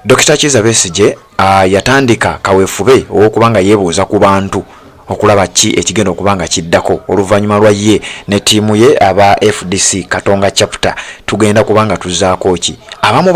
Dr. Kizza Besigye yatandika kaweefube okubanga yeebuuza ku bantu okulaba ki ekigenda okubanga kiddako oluvannyuma lwa ye ne ttiimu ye aba FDC Katonga chapter tugenda kubanga tuzzaako ki. Abamu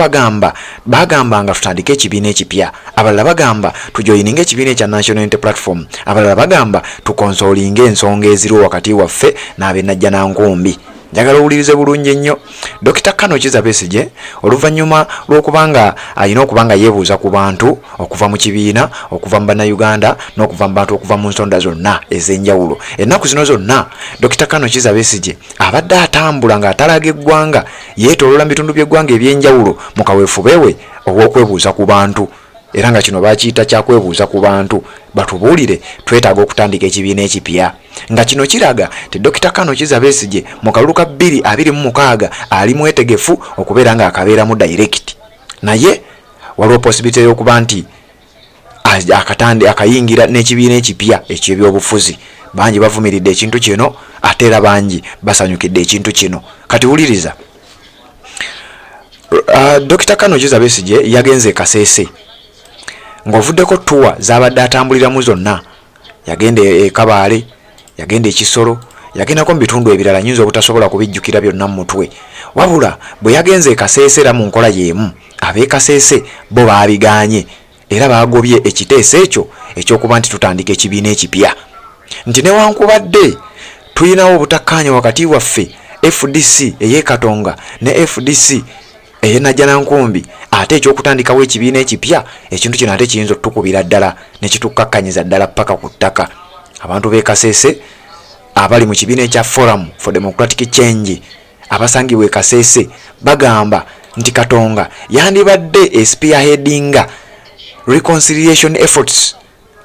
bagambanga tutandike ekibiina ekipya, abalala bagamba tujoyininga ekibiina ekya National Unity Platform, abalala bagamba tukonsolinga ensonga eziriwo wakati waffe n'ab'e Najjanankumbi. Njagala owulirize bulungi nnyo. Dr. Kizza Besigye oluvannyuma lw'okubanga alina okubanga yeebuuza ku bantu okuva mu kibiina, okuva mu bannayuganda n'okuva mu bantu okuva mu nsonda zonna ez'enjawulo. Ennaku zino zonna Dr. Kizza Besigye abadde atambula ng'atalaga eggwanga, yeetoolola mu bitundu by'eggwanga eby'enjawulo mu kaweefube we obw'okwebuuza ku bantu. Era nga kino bakiyita kyakwebuuza ku bantu, batubuulire twetaaga okutandika ekibiina ekipya. Nga kino kiraga ti Dr. Kizza Besigye mu kalulu ka 2026 ali mwetegefu okubeera nga akabeeramu direct. Naye waliwo possibility y'okuba nti akayingira n'ekibiina ekipya eky'ebyobufuzi. Bangi bavumiridde ekintu kino ate era bangi basanyukidde ekintu kino. Kati wuliriza, Dr. Kizza Besigye yagenze Kaseese ng'ovuddeko tuwa z'abadde atambuliramu zonna. Yagenda e Kabaale, yagenda e Kisoro, yagendako mu bitundu ebirala nyinza obutasobola kubijjukira byonna mu mutwe. Wabula bwe yagenze e Kaseese era mu nkola y'emu, ab'e Kaseese bo baabigaanye era baagobye ekiteeso ekyo eky'okuba nti tutandika ekibiina ekipya. Nti newankubadde tulinawo obutakkaanya wakati waffe FDC ey'e Katonga ne FDC ey'e Najjanankumbi, ate ekyokutandikawo ekibiina ekipya ekintu kino ate kiyinza otukubira ddala ne kitukakkanyiza ddala paka ku ttaka. Abantu b'e Kaseese abali mu kibiina ekya Forum for Democratic Change abasangibwa e Kaseese bagamba nti Katonga yandibadde spearheadinga reconciliation efforts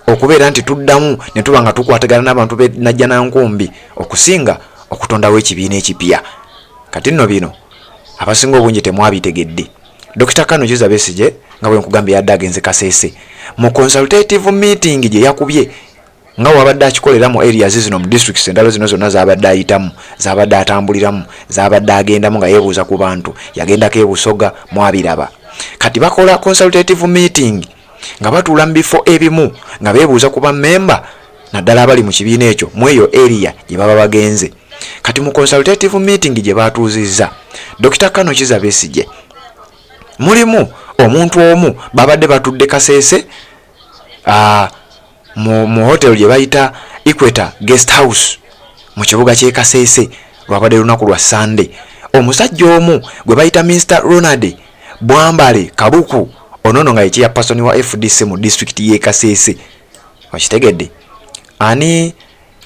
okubeera nti tuddamu ne tuba nga tukwatagana n'abantu b'e Najjanankumbi okusinga okutondawo ekibiina ekipya. Kati nno bino abasinga obungi temwabitegedde. Dr. Kizza Besigye nga bwe nkugambye yadde agenze Kaseese mu consultative meeting gye yakubye nga wabadde akikolera mu areas zino mu districts endala zino zonna z'abadde ayitamu, z'abadde atambuliramu, z'abadde agendamu nga yeebuuza ku bantu. Yagendako e Busoga, mwabiraba. Kati bakola consultative meeting nga batuula mu bifo ebimu nga beebuuza ku bammemba naddala abali mu kibiina ekyo mu eyo area gye baba bagenze. Kati mu consultative meeting gye batuuzizza Dr. Kizza Besigye mulimu omuntu omu babadde batudde Kaseese mu hotel gye bayita Equator Guest House mu kibuga ky'e Kaseese lwabadde lunaku lwa Sunday. Omusajja omu gwe bayita Mr. Ronald Bwambale Kabuku, onono nga yekiya person wa FDC mu district y'e Kaseese. Okitegedde? Ani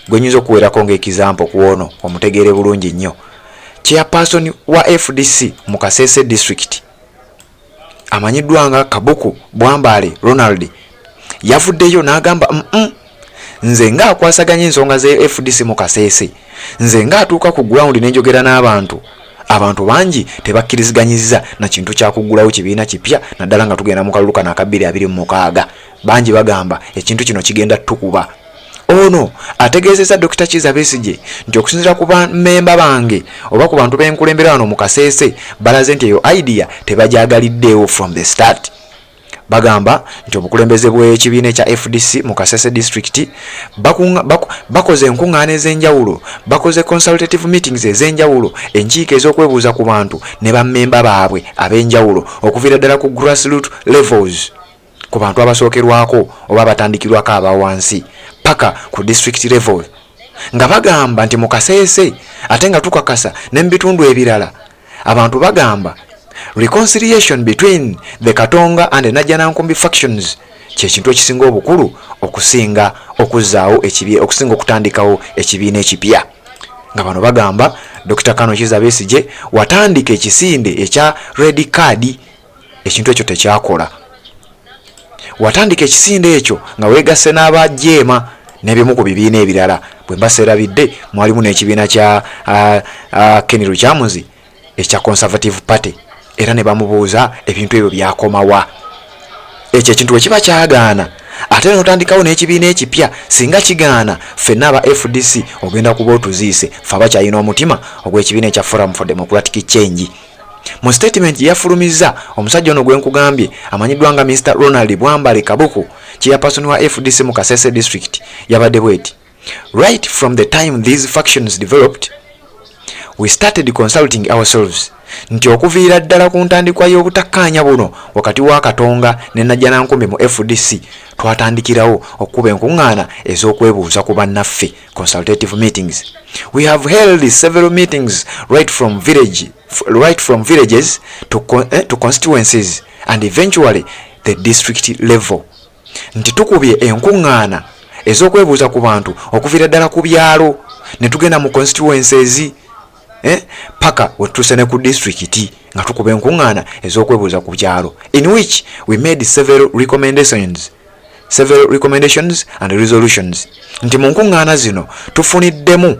gwe nyinza okuweerako ng'ekizampo ku ono omutegeere bulungi nnyo. Chairperson wa FDC mu Kaseese district amanyiddwa nga Kabuku Bwambale Ronald yavuddeyo n'agamba nze ng'akwasaganya ensonga ze FDC mu Kaseese, nze ng'atuuka ku ground n'enjogera n'abantu, abantu bangi tebakkiriziganyizza na kintu kyakuggulawo kibiina kipya naddala nga tugenda mu kalulu kano aka 2026. Bangi bagamba ekintu kino kigenda tukuba. Ono ategeezezza Dr. Kizza Besigye nti okusinziira ku bammemba bange oba ku bantu b'enkulembera wano mu Kaseese balaze nti eyo idea tebagyagaliddeewo from the start. Bagamba nti obukulembeze bw'ekibiina ekya FDC mu Kaseese district bakoze enkuŋŋaana ez'enjawulo, bakoze consultative meetings ez'enjawulo, enkiiko ez'okwebuuza ku bantu ne bammemba baabwe ab'enjawulo okuviira ddala ku grassroots levels, ku bantu abasookerwako oba batandikirwako abawansi paka ku district level, nga bagamba nti mu Kaseese ate nga tukakasa ne mu bitundu ebirala abantu bagamba reconciliation between the Katonga and the Najjanankumbi factions kyekintu ekisinga obukulu okusinga okuzzaawo okusinga okutandikawo ekibiina ekipya. Nga bano bagamba Dr. Kizza Besigye watandika ekisinde ekya red card, ekintu ekyo tekyakola. Watandika ekisinde ekyo nga weegasse n'abajeema n'ebimu ku bibiina ebirala. Bwe mbaseerabidde mwalimu n'ekibiina kya Kino Kyamuzi ekya Conservative Party, era ne bamubuuza ebintu ebyo byakomawa. Ekyo ekintu bwe kiba kyagaana ate n'otandikawo n'ekibiina ekipya, singa kigaana ffenna aba FDC ogenda kuba otuziise, ffe abakyalina omutima ogw'ekibiina ekya Forum for Democratic Change. mu statement yafulumiza omusajja ono gwe nkugambye amanyiddwa nga Mr. Ronald Bwambale Kabuku chairperson wa FDC mu Kaseese district yabadde bweti. Right from the time these factions developed, we started consulting ourselves. Nti okuviira ddala ku ntandikwa y'obutakkaanya buno wakati wa Katonga ne Najjanankumbi mu FDC twatandikirawo okuba enkuŋŋaana ez'okwebuuza ku bannaffe, consultative meetings. We have held several meetings right from villages to constituencies and eventually the district level. Nti tukubye enkuŋŋaana ez'okwebuuza ku bantu okuviira ddala ku byalo ne tugenda mu constituencies paka wetusene ku district nga tukuba enkuŋŋaana ez'okwebuuza ku byalo, in which we made several recommendations and resolutions. Nti mu nkuŋŋaana zino tufuniddemu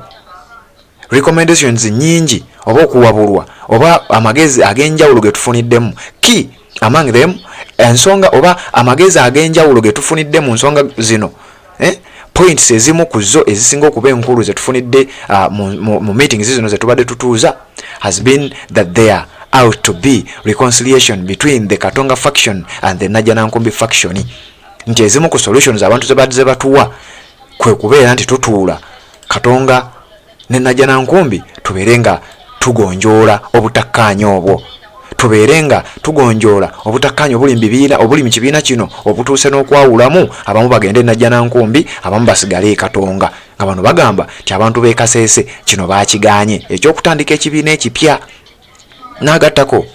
recommendations nyingi oba okuwabulwa oba amagezi ag'enjawulo ge tufuniddemu. Key among them ensonga oba amagezi ag'enjawulo ge tufunidde mu nsonga zino points ezimu ku zo ezisinga okuba enkulu ze tufunidde mu meetings zino ze tubadde tutuuza has been that there ought to be reconciliation between the Katonga faction and the Najjanankumbi faction. Nti ezimu ku solutions abantu ze batuwa kwe kubeera nti tutuula Katonga ne Najjanankumbi tubeere nga tugonjoola obutakkaanya obwo, tubeere nga tugonjoola obutakkaanya obuli mu kibiina kino obutuuse n'okwawulamu abamu bagende Najjanankumbi abamu basigale Katonga, nga bano bagamba nti abantu b'e Kaseese kino baakiganye ekyokutandika ekibiina ekipya. N'agattako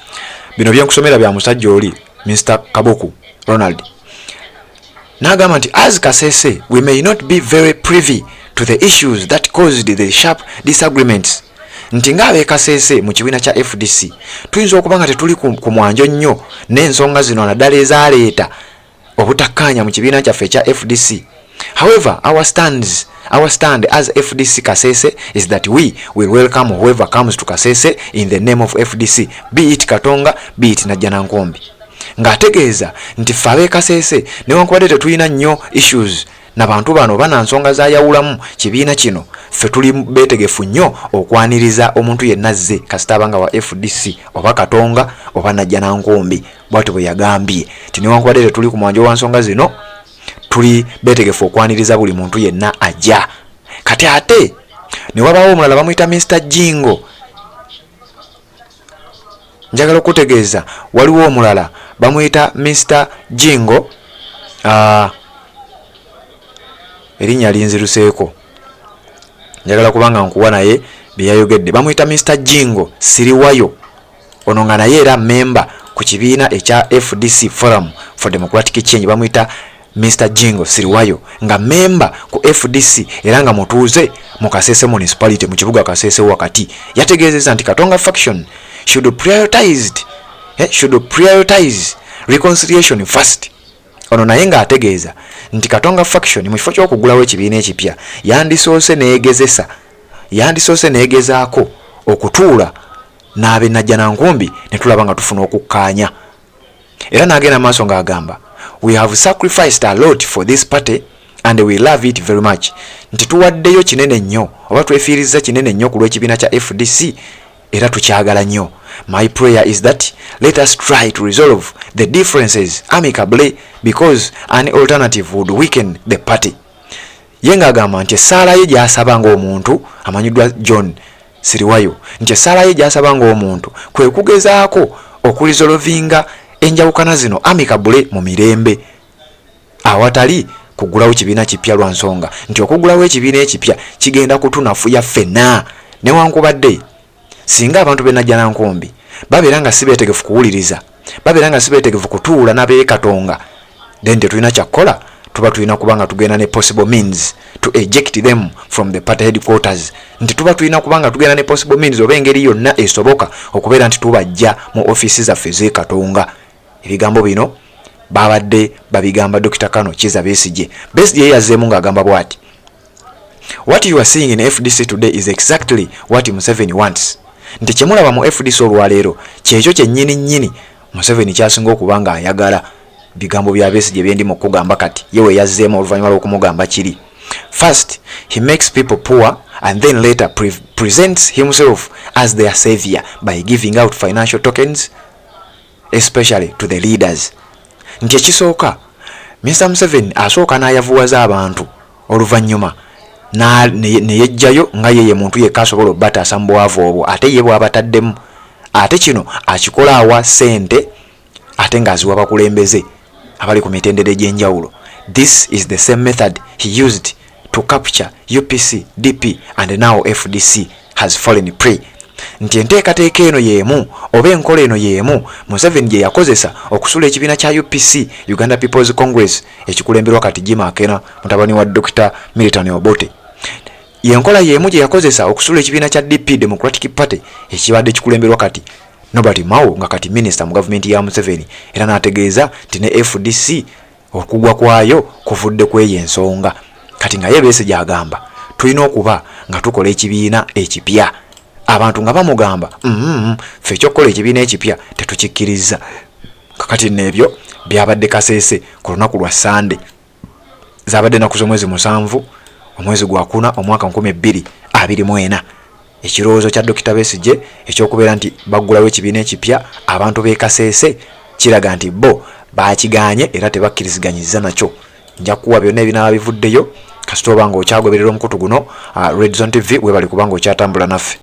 bino byenkusomera bya musajja oli Mr. Kabuku Ronald. N'agamba nti as Kaseese we may not be very privy to the issues that caused the sharp disagreements. Nti ng'ab'e Kaseese mu kibiina kya FDC tuyinza okuba nga tetuli ku mwanjo nnyo n'ensonga zino naddala ezaaleeta obutakkaanya mu kibiina kyaffe ekya FDC. However, our stand as FDC Kaseese is that we will welcome whoever comes to Kaseese in the name of FDC, be it Katonga, be it Najjanankumbi. Ng'ategeeza nti ffe ab'e Kaseese newankubadde tetulina nnyo issues n'abantu bano bana nsonga zaayawulamu kibiina kino, ffe tuli beetegefu nnyo okwaniriza omuntu yenna azze kasita abanga wa FDC oba Katonga oba Najjanankumbi. Bw'atyo bwe yagambye nti newankubadde tetuli ku mwanjo wa nsonga zino tuli beetegefu okwaniriza buli muntu yenna ajja. Kati ate ne wabaawo omulala bamuyita Mr. Jingo. Njagala okutegeeza waliwo omulala bamuyita Mr. Jingo, erinnya linziruseeko, njagala kubanga nkuwa naye bye yayogedde. Bamuyita Mr. Jingo Siriwayo, ono nga naye era memba ku kibiina ekya FDC Forum for Democratic Change. Bamuyita Mr. Jingo Siriwayo nga memba ku FDC era nga mutuuze mu Kaseese municipality mu kibuga Kaseese wakati. Yategeezezza nti Katonga faction should prioritize reconciliation first. Ono naye nga ategeeza nti Katonga faction mu kifo ky'okugulawo ekibiina ekipya yandisoose neegezaako okutuula n'ab'e Najjanankumbi ne tulaba nga tufuna okukkaanya. Era n'agenda maaso ng'agamba we have sacrificed a lot for this party and we love it very much. Nti tuwaddeyo kinene nnyo oba twefiirizza kinene nnyo ku lw'ekibiina kya FDC era tukyagala nnyo. My prayer is that let us try to resolve the differences amicably because an alternative would weaken the party. Yenga agamba nti essaala ye gy'asaba ng'omuntu amanyiddwa John Siriwayo nti essaala ye gy'asaba ng'omuntu kwe kugezaako okurizolovinga enjawukana zino amicably mu mirembe awatali kugulawo kibiina kipya lwa nsonga nti okugulawo ekibiina ekipya kigenda kutunafuya ffenna newankubadde singa abantu b'e Najjanankumbi babeera nga si beetegefu kuwuliriza, babeera nga si beetegefu kutuula n'ab'e Katonga, then tetulina kyakkola, tuba tulina kuba nga tugenda ne possible means to eject them from the party headquarters. Nti tuba tulina kuba nga tugenda ne possible means oba engeri yonna esoboka okubeera nti tubajja mu office zaffe z'e Katonga. Ebigambo bino babadde babigamba Dr. Kano Kiza Besigye. Besigye yazzeemu ng'agamba bw'ati, what you are seeing in FDC today is exactly what Museveni wants. Nti kyemulaba mu FDC olwaleero kyekyo kyennyini Museveni kyasinga okuba nga ayagala. Bigambo bya Besigye bye ndi mu kugamba kati yewe yazzeemu oluvannyuma lw'okumugamba kiri. First, he makes people poor and then later presents himself as their savior by giving out financial tokens, especially to the leaders. Nti ekisooka, Mr. Museveni asooka n'ayavuwaza abantu oluvannyuma ne yejjayo nga yeye muntu yekka asobola obbataasa mu bwavu obwo ate ye bw'abataddemu. Ate kino akikola awa ssente ate ng'aziwa abakulembeze abali ku mitendera egy'enjawulo. This is the same method he used to capture UPC, DP and now FDC has fallen prey. Nti enteekateeka eno y'emu oba enkola eno y'emu Museveni gye yakozesa okusula ekibiina kya UPC, Uganda People's Congress, ekikulemberwa kati Jim Akena mutabani wa Dr. Milton Obote. Yenkola y'emu gye yakozesa okusula ekibiina kya DP, Democratic Party, ekibadde kikulemberwa kati Nobody Mao nga kati minister mu government ya Museveni, era n'ategeeza nti ne FDC okugwa kwayo kuvudde kweyo ensonga. Kati nga ye Besigye agamba tulina okuba nga tukola ekibiina ekipya. Abantu nga bamugamba ffe ekyokukola ekibiina ekipya tetukikkiriza. Kakati n'ebyo byabadde Kaseese ku lunaku lwa Sande. Zabadde ennaku z'omwezi 7 omwezi gwa 4 omwaka 2024. Ekirowoozo kya Dr. Besigye ekyokubeera nti baggulawo ekibiina ekipya abantu b'e Kaseese kiraga nti bo baakiganye era tebakkiriziganyizza nakyo. Nja kuwa byonna ebinaaba bivuddeyo kasita oba nga okyagoberera omukutu guno Red Zone TV webali kubanga okyatambula naffe.